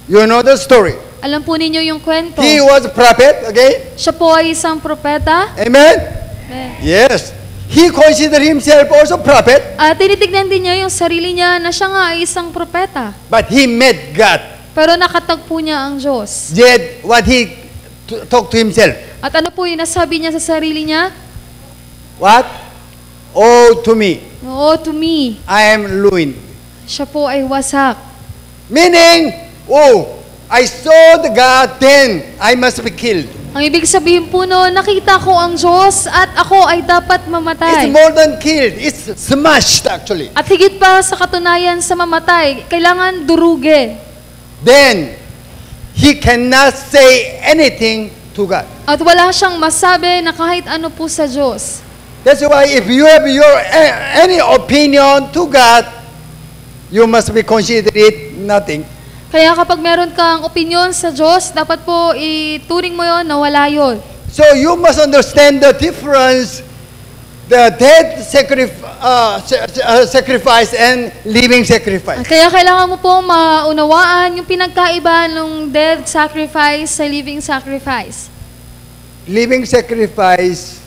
You know the story. Alam po ninyo yung kwento. He was a prophet, okay? Siya po ay isang propeta. Amen? Amen. Yes. He considered himself also prophet, At tinitignan din niya yung sarili niya na siya nga ay isang propeta. but he met God. Pero nakatagpo niya ang Diyos. Yet, what he talked to himself. At ano po yung nasabi niya sa sarili niya? What? Oh, to me, Oo, to me. I am ruined. Siya po ay wasak. Meaning, oh, I saw the God, then I must be killed. Ang ibig sabihin po no, nakita ko ang Diyos at ako ay dapat It's mamatay. more than killed. It's smashed, actually. At higit pa sa katunayan sa mamatay, kailangan durugin. Then, he cannot say anything to God. At wala siyang masabi na kahit ano po sa Diyos. That's why if you have any opinion to God, you must be consider it nothing. Kaya kapag meron kang opinion sa Diyos, dapat po ituring mo yon na wala yon. So you must understand the difference, the dead sacrifice and living sacrifice. Kaya kailangan mo po maunawaan yung pinagkaiba ng dead sacrifice sa living sacrifice. Living sacrifice,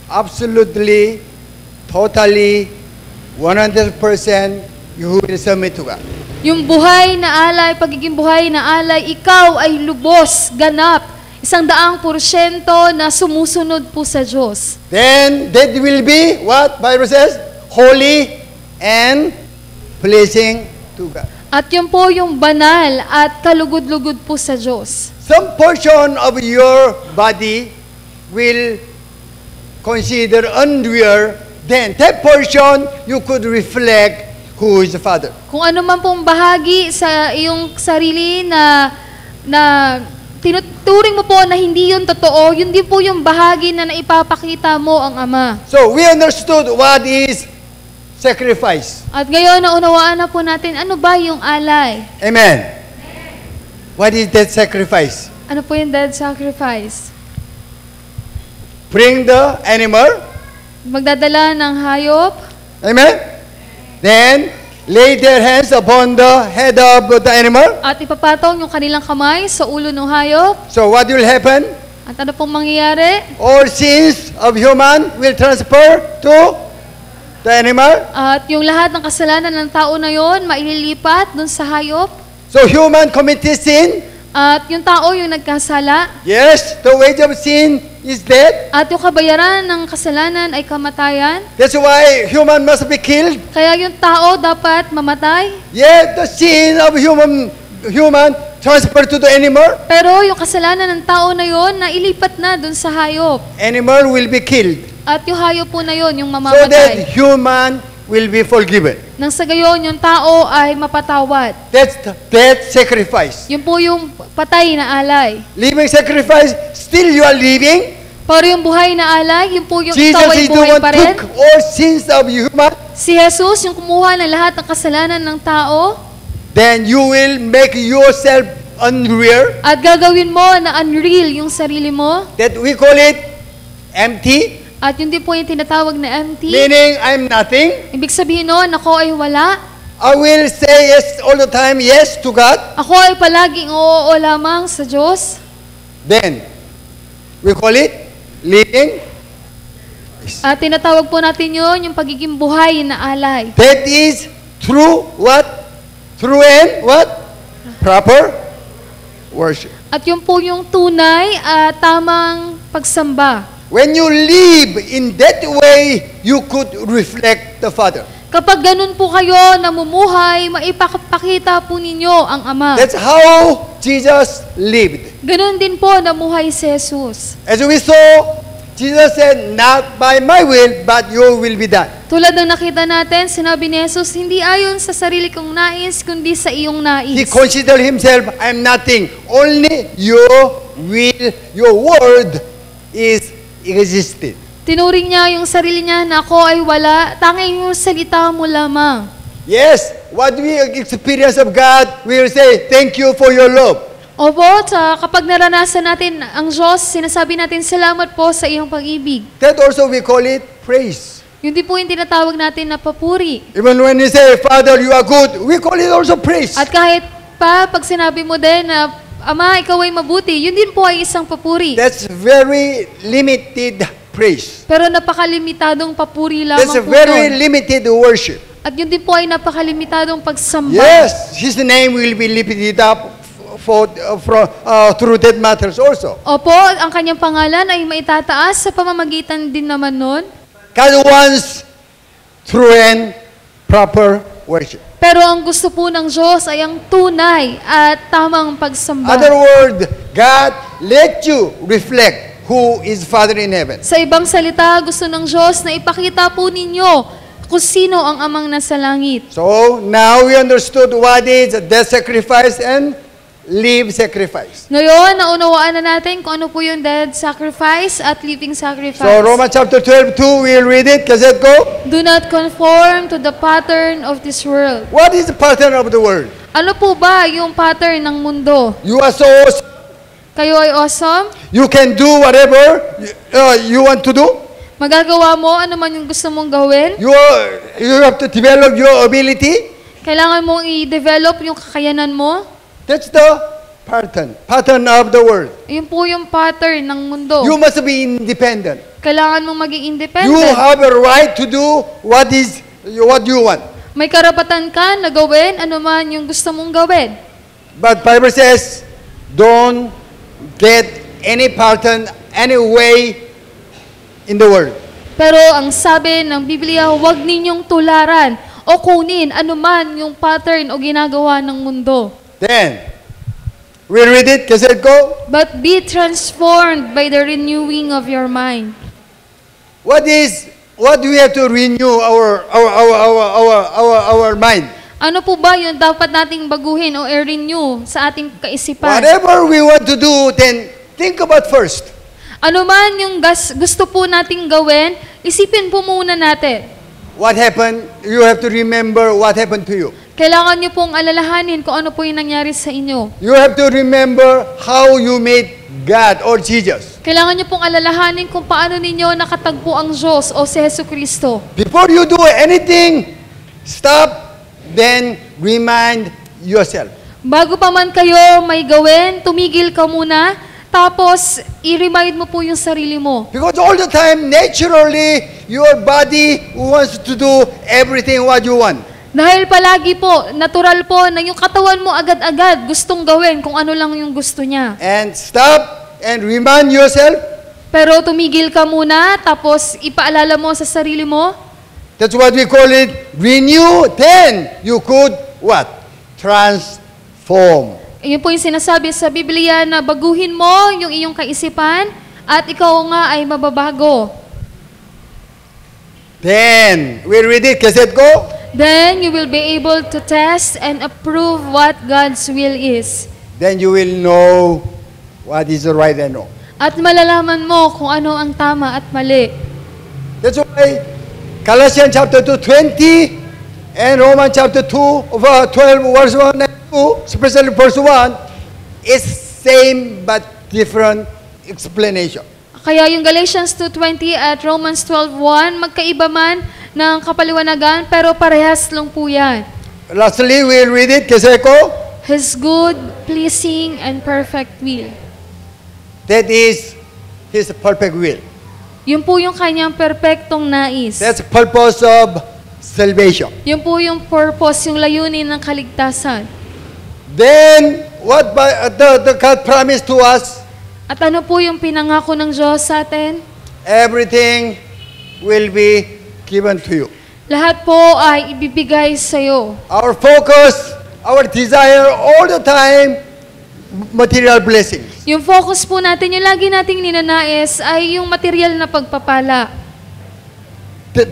absolutely, totally, 100%, you will submit to God. Yung buhay na alay, pagiging buhay na alay, ikaw ay lubos, ganap, 100% na sumusunod po sa Diyos. Then that will be what Bible says, holy and pleasing to God. At yun po yung banal at kalugod-lugod po sa Diyos. Some portion of your body will consider unreal, then that portion you could reflect who is the Father. Kung ano man pong bahagi sa iyong sarili na tinuturing mo po na hindi yun totoo, yun din po yung bahagi na naipapakita mo ang Ama. So we understood what is sacrifice. At ngayon, naunawaan na po natin, ano ba yung alay? Amen. What is that sacrifice? Ano po yung dead sacrifice? Bring the animal. Magdadala ng hayop, Amen. Then lay their hands upon the head of the animal. at ipapatong yung kanilang kamay sa ulo ng hayop. So what will happen? At ano pong mangyayari? All sins of human will transfer to the animal. At yung lahat ng kasalanan ng tao na yon, maililipat dun sa hayop. So human committed sin. At yung tao yung nagkasala. Yes, the wage of sin is death. At yung kabayaran ng kasalanan ay kamatayan. That's why human must be killed. Kaya yung tao dapat mamatay. Yet the sin of human transfer to the animal. Pero yung kasalanan ng tao na yon, nailipat na dun sa hayop. Animal will be killed. At yung hayop po na yon, yung So that mamamatay. human will be forgiven. Nang sa gayon, yung tao ay mapatawad. That's the death sacrifice. Yun po yung patay na alay. Living sacrifice, still you are living. Pero yung buhay na alay, yun po yung Jesus ikaw ay is the buhay one pa rin. took all sins of human. Si Jesus, yung kumuha ng lahat ng kasalanan ng tao, Then you will make yourself unreal. at gagawin mo na unreal yung sarili mo, That we call it empty. at yun din po yung tinatawag na empty. Meaning I'm nothing. Ibig sabihin noon, ako ay wala. I will say yes all the time, yes to God. Ako ay palaging oo lamang sa Diyos. Then we call it living. At tinatawag po natin yun, yung pagiging buhay na alay. That is true what? True and what? Proper worship. At yun po yung tunay at tamang pagsamba. When you live in that way, you could reflect the Father. Kapag ganun po kayo namumuhay, maipakita po ninyo ang Ama. That's how Jesus lived. Ganun din po namuhay si Jesus. As we saw, Jesus said, "Not by my will, but your will be done." Tulad ng nakita natin, sinabi ni Jesus, hindi ayon sa sarili kong nais, kundi sa iyong He nais. considered himself, "I am nothing. Only your will, your word is existed." Tinuring niya yung sarili niya na ako ay wala, tanging yung salita mo lamang. Yes, what we experience of God, we will say, "Thank you for your love." Opo, kapag naranasan natin ang Diyos, sinasabi natin salamat po sa iyong pag-ibig. That also we call it praise. Yun din po yung tinatawag natin na papuri. Even when we say, "Father, you are good," we call it also praise. At kahit pa, pag sinabi mo din na, Ama, ikaw ay mabuti, yun din po ay isang papuri. That's very limited praise. Pero napakalimitadong papuri lamang That's a po very yun. limited worship. At yun din po ay napakalimitadong pagsamba. Yes, His name will be lifted up through that matters also. Opo, ang kanyang pangalan ay maitataas sa pamamagitan din naman nun. God wants true and proper worship. Pero ang gusto po ng Diyos ay ang tunay at tamang pagsamba. Other word, God let you reflect who is Father in heaven. Sa ibang salita, gusto ng Diyos na ipakita po ninyo kung sino ang amang nasa langit. So now we understood what is death sacrifice and live sacrifice. Ngayon, naunawaan na natin kung ano po yung dead sacrifice at living sacrifice. So Romans chapter 12:2, we'll read it. Cassette go. Do not conform to the pattern of this world. What is the pattern of the world? Ano po ba yung pattern ng mundo? You are so Kayo ay awesome? you can do whatever you want to do. Magagawa mo ano man yung gusto mong gawin? You have to develop your ability. Kailangan mong i-develop yung kakayanan mo? That's the pattern of the world. Yun po yung pattern ng mundo. You must be independent. Kailangan mong maging You independent. have a right to do what you want. May karapatan ka na gawin ano man yung gusto mong gawin. But Bible says, don't get any pattern, any way in the world. Pero ang sabi ng Biblia, huwag ninyong tularan o kunin ano man yung pattern o ginagawa ng mundo. Then, we read it, cassette go. But be transformed by the renewing of your mind. What do we have to renew our mind? Ano po ba yung dapat nating baguhin o i-renew sa ating kaisipan? Whatever we want to do, then think about first. Ano man yung gusto po nating gawin, isipin po muna natin. What happened? You have to remember what happened to you. Kailangan nyo pong alalahanin kung ano po yung nangyari sa inyo. You have to remember how you met God or Jesus. Kailangan nyo pong alalahanin kung paano ninyo nakatagpo ang Diyos o si Jesucristo. Before you do anything, stop, then remind yourself. Bago pa man kayo may gawin, tumigil ka muna, tapos i-remind mo po yung sarili mo. Because all the time, naturally, your body wants to do everything what you want. Dahil palagi po, natural po na yung katawan mo agad-agad gustong gawin kung ano lang yung gusto niya. And stop and remind yourself. Pero tumigil ka muna, tapos ipaalala mo sa sarili mo. That's what we call it, renew. Then you could what? Transform. Yun po yung sinasabi sa Biblia na baguhin mo yung iyong kaisipan at ikaw nga ay mababago. Then, we read it, cassette go. Then you will be able to test and approve what God's will is. Then you will know what is the right and wrong. At malalaman mo kung ano ang tama at mali. That's why Colossians chapter 2:20 and Romans chapter 12 verse 1 and 2, especially verse 1, is same but different explanation. Kaya yung Galatians 2:20 at Romans 12:1, magkaiba man ng kapaliwanagan, pero parehas lang po yan. Lastly, we'll read it, Keseko. His good, pleasing, and perfect will. That is His perfect will. Yun po yung kanyang perpektong nais. That's the purpose of salvation. Yun po yung purpose, yung layunin ng kaligtasan. Then, what the God promised to us? At ano po yung pinangako ng Diyos sa atin? Everything will be given to you. Lahat po ay ibibigay sa'yo. Our focus, our desire all the time, material blessings. Yung focus po natin, yung lagi nating ninanais ay yung material na pagpapala.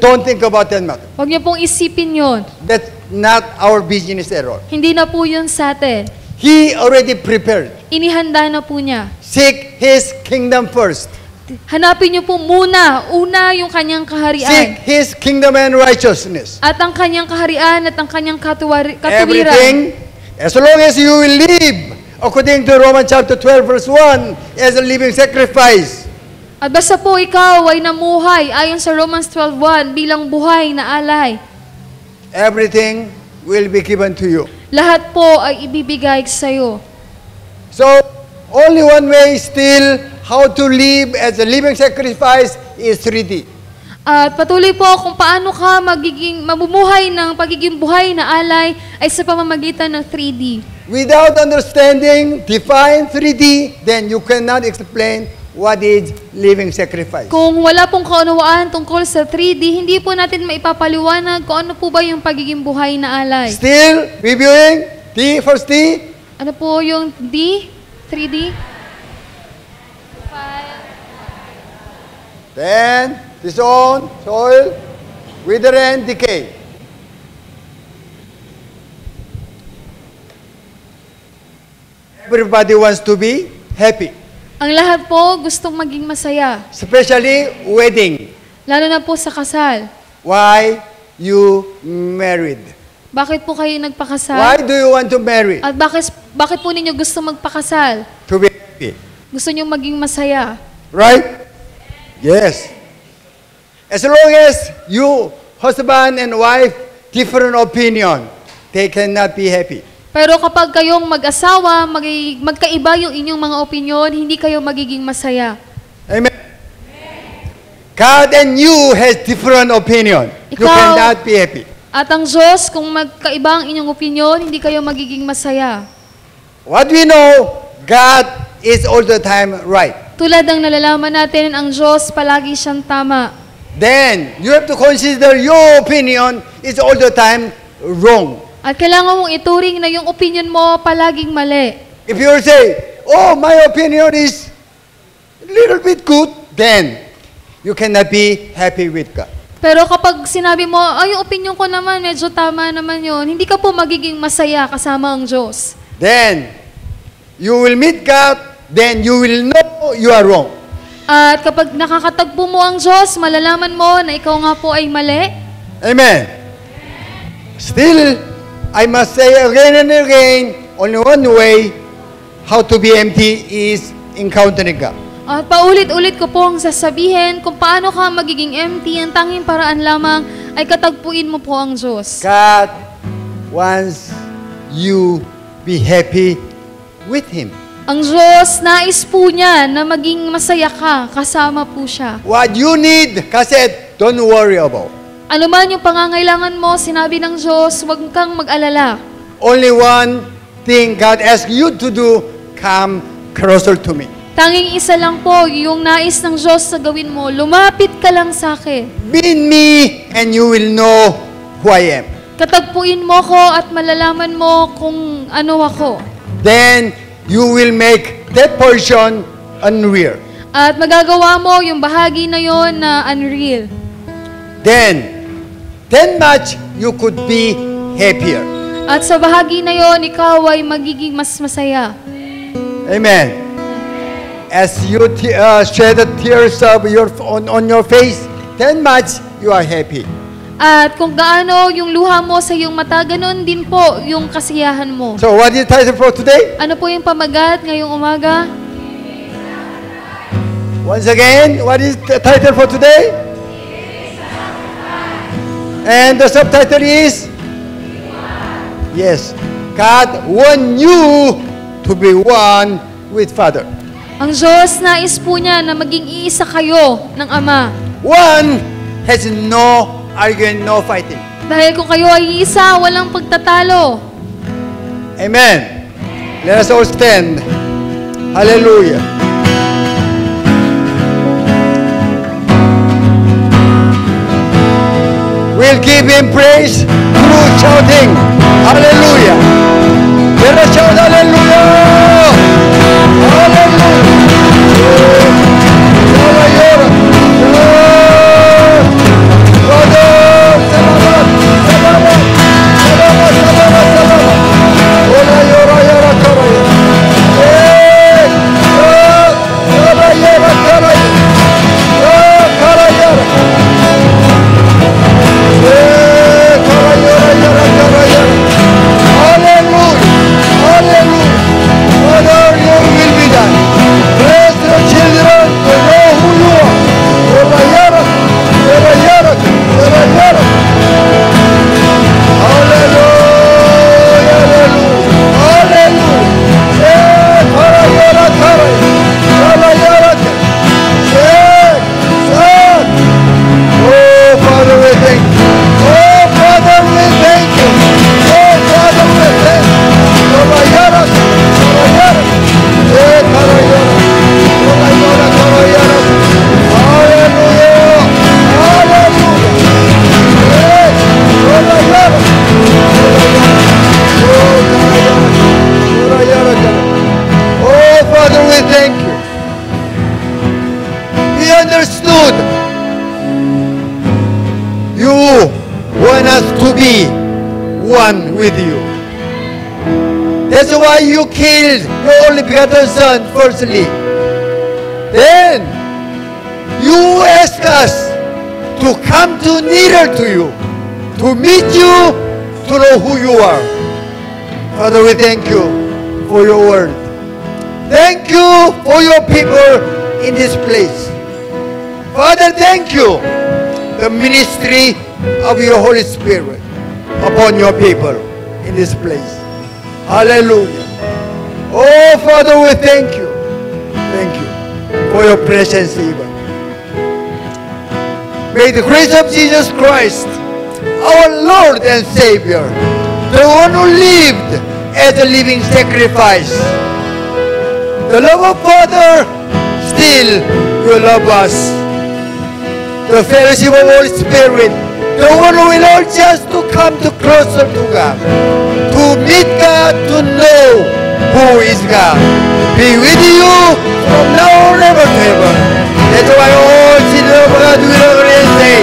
Don't think about that matter. Huwag niyo pong isipin yon. That's not our business at all. Hindi na po yun sa atin. He already prepared. Inihanda na po niya. Seek His kingdom first. Hanapin niyo po una yung kanyang kaharian. Seek His kingdom and righteousness. At ang kanyang kaharian at ang kanyang katuwiran. Everything, as long as you will live according to Romans chapter 12 verse 1 as a living sacrifice. At basta po ikaw ay namuhay ayon sa Romans 12:1 bilang buhay na alay. Everything will be given to you. Lahat po ay ibibigay sa iyo. So, only one way still how to live as a living sacrifice is 3D. At patuloy po kung paano ka mamumuhay ng pagiging buhay na alay ay sa pamamagitan ng 3D. Without understanding, define 3D, then you cannot explain what is living sacrifice. Kung wala pong kaunawaan tungkol sa 3D, hindi po natin maipapaliwanag kung ano po ba yung pagiging buhay na alay. Still reviewing D, first D. Ano po yung D? 3D? Then, disown, soil, wither and decay. Everybody wants to be happy. Ang lahat po gustong maging masaya. Especially wedding. Lalo na po sa kasal. Why you married? Bakit po kayo nagpakasal? Why do you want to marry? At bakit po ninyo gusto magpakasal? To be happy. Gusto niyo maging masaya. Right? Yes. As long as you, husband and wife, different opinion, they cannot be happy. Pero kapag kayong mag-asawa, magkaiba yung inyong mga opinyon, hindi kayo magiging masaya. Amen. God and you has different opinion. You cannot be happy. At ang Diyos, kung magkaiba ang inyong opinyon, hindi kayo magiging masaya. What we know, God is all the time right. Tulad ng nalalaman natin, ang Diyos palagi siyang tama. Then, you have to consider your opinion is all the time wrong. At kailangan mong ituring na yung opinion mo palaging mali. If you say, oh, my opinion is a little bit good, then you cannot be happy with God. Pero kapag sinabi mo, ay, yung opinion ko naman, medyo tama naman yun, hindi ka po magiging masaya kasama ang Diyos. Then, you will meet God, then you will know you are wrong. At kapag nakakatagpo mo ang Diyos, malalaman mo na ikaw nga po ay mali. Amen. Still, I must say again and again, only one way how to be empty is encountering God. At paulit-ulit ko pong sasabihin kung paano ka magiging empty, ang tanging paraan lamang ay katagpuin mo po ang Diyos. God wants you be happy with Him. Ang Diyos, nais po niya na maging masaya ka, kasama po siya. What you need, God said, don't worry about. Ano man yung pangangailangan mo, sinabi ng Diyos, huwag kang mag-alala. Only one thing God asks you to do, come closer to me. Tanging isa lang po, yung nais ng Diyos sa gawin mo, lumapit ka lang sa akin. Be in me and you will know who I am. Katagpuin mo ko at malalaman mo kung ano ako. Then you will make that portion unreal. At magagawa mo yung bahagi na yon na unreal. Then much you could be happier. At sa bahagi na yon, ikaw ay magiging mas masaya. Amen. As you shed the tears of on your face, then much you are happy. At kung gaano yung luha mo sa iyong mata, ganun din po yung kasiyahan mo. So what is the title for today? Ano po yung pamagat ngayong umaga? Once again, what is the title for today? And the subtitle is? Yes. God wants you to be one with Father. Ang Diyos, nais po niya na maging iisa kayo ng Ama. One has no arguing, no fighting. Dahil kung kayo ay iisa, walang pagtatalo. Amen. Let us all stand. Hallelujah. We'll give Him praise through shouting. Hallelujah. Let us shout hallelujah. With you. That's why you killed your only begotten Son firstly. Then you ask us to come to nearer to you, to meet you, to know who you are. Father, we thank you for your word. Thank you for your people in this place. Father, thank you the ministry of your Holy Spirit upon your people in this place. Hallelujah. Oh, Father, we thank you. Thank you for your presence even. May the grace of Jesus Christ, our Lord and Savior, the one who lived as a living sacrifice, the love of Father, still you love us. The fellowship of Holy Spirit, the one who will urge us to come to closer to God, to meet God, to know who is God. Be with you from now on ever to ever. That's why all children of God will agree and say,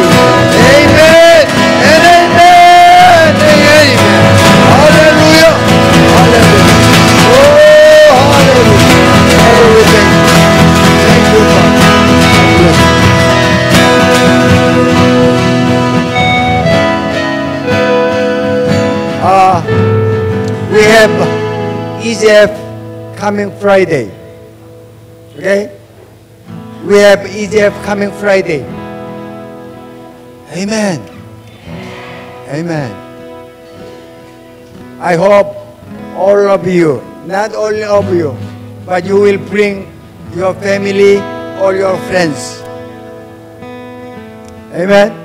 Amen and Amen and Amen. Hallelujah. Hallelujah. Oh, hallelujah. Father, we thank you. Thank you, Father. We have EGF coming Friday. Okay? We have EGF coming Friday. Amen. Amen. I hope all of you, not only of you, but you will bring your family or your friends. Amen.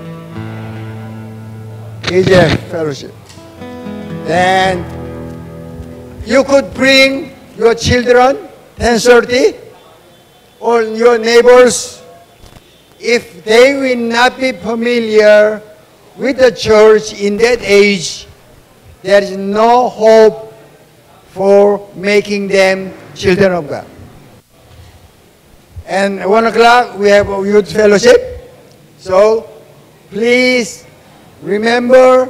EGF Fellowship. Then you could bring your children, 10:30, or your neighbors, if they will not be familiar with the church in that age. There is no hope for making them children of God. And 1 o'clock we have a youth fellowship. So please remember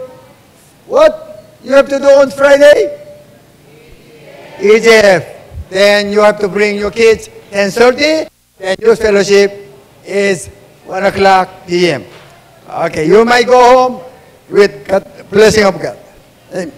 what you have to do on Friday? EGF. Then you have to bring your kids 10:30. Then youth fellowship is 1 o'clock p.m. Okay, you might go home with God, blessing of God. Amen.